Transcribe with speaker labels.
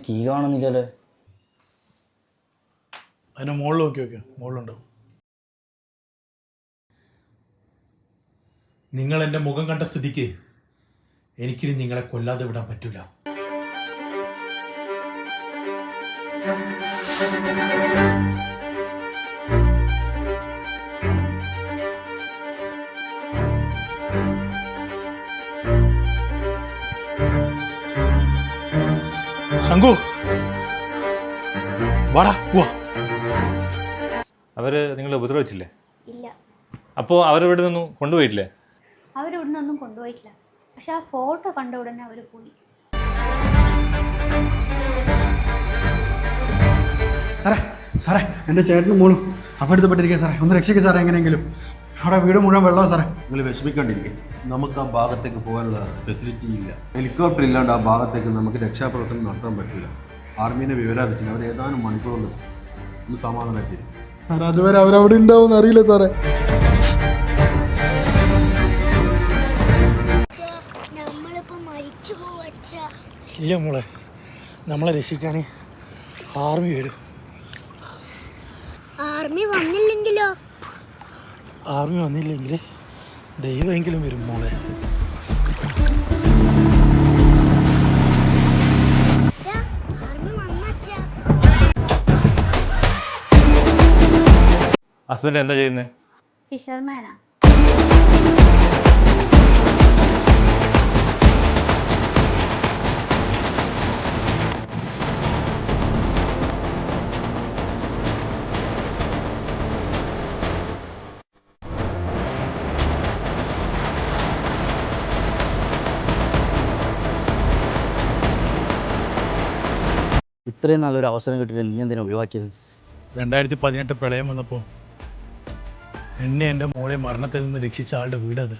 Speaker 1: Key കാണുന്നില്ലല്ലേ?
Speaker 2: അതിന് മുകളിൽ നോക്കി നോക്കിയോ, മുകളിലുണ്ടാവും. നിങ്ങൾ എൻ്റെ മുഖം കണ്ട സ്ഥിതിക്ക് എനിക്കിനി നിങ്ങളെ കൊല്ലാതെ വിടാൻ പറ്റില്ല. ശംഖു, വാടാ പോവാ.
Speaker 3: അവര് നിങ്ങളെ ഉപദ്രവിച്ചില്ലേ?
Speaker 4: ഇല്ല.
Speaker 3: അപ്പോൾ അവരിവിടെ നിന്നും കൊണ്ടുപോയിട്ടില്ലേ?
Speaker 4: അവരിവിടെ നിന്നൊന്നും കൊണ്ടുപോയിട്ടില്ല. പക്ഷെ ആ ഫോട്ടോ കണ്ട ഉടനെ അവർ പോയി.
Speaker 5: സാറേ എൻ്റെ ചേട്ടനും മോളും അപകടത്തിൽപ്പെട്ടിരിക്കുക സാറേ, ഒന്ന് രക്ഷിക്കുക സാറേ എങ്ങനെയെങ്കിലും. അവിടെ വീട് മുഴുവൻ വെള്ളമാണ് സാറേ.
Speaker 6: നിങ്ങൾ വിഷമിക്കാണ്ടിരിക്കും, നമുക്ക് ആ ഭാഗത്തേക്ക് പോകാനുള്ള ഫെസിലിറ്റി ഇല്ല. ഹെലികോപ്റ്റർ ഇല്ലാണ്ട് ആ ഭാഗത്തേക്ക് നമുക്ക് രക്ഷാപ്രവർത്തനം നടത്താൻ പറ്റില്ല. ആർമീനെ വിവരം അറിയിച്ചില്ല, അവർ ഏതാനും മണിക്കൂറിൽ ഒന്ന് സമാധാനമായിട്ടിരിക്കും
Speaker 5: സാർ. അതുവരെ അവരവിടെ ഉണ്ടാവും അറിയില്ല സാറേ.
Speaker 2: ഇല്ല മോളെ, നമ്മളെ രക്ഷിക്കാൻ ആർമി വരും.
Speaker 4: ആർമി വന്നില്ലെങ്കിലോ?
Speaker 2: ആർമി വന്നില്ലെങ്കിൽ ദൈവമെങ്കിലും വരും മോളെ.
Speaker 3: ഹസ്ബൻഡ് എന്താ ചെയ്യുന്നത്?
Speaker 4: ഫിഷർമാനാ.
Speaker 1: ഇത്രയും നല്ലൊരു അവസരം കിട്ടിയിട്ട് നീ എന്തിനാ ഒഴിവാക്കിയത്?
Speaker 2: 2018 പ്രളയം വന്നപ്പോൾ എന്നെ എൻ്റെ മോളെ മരണത്തിൽ നിന്ന് രക്ഷിച്ച ആളുടെ വീടത്.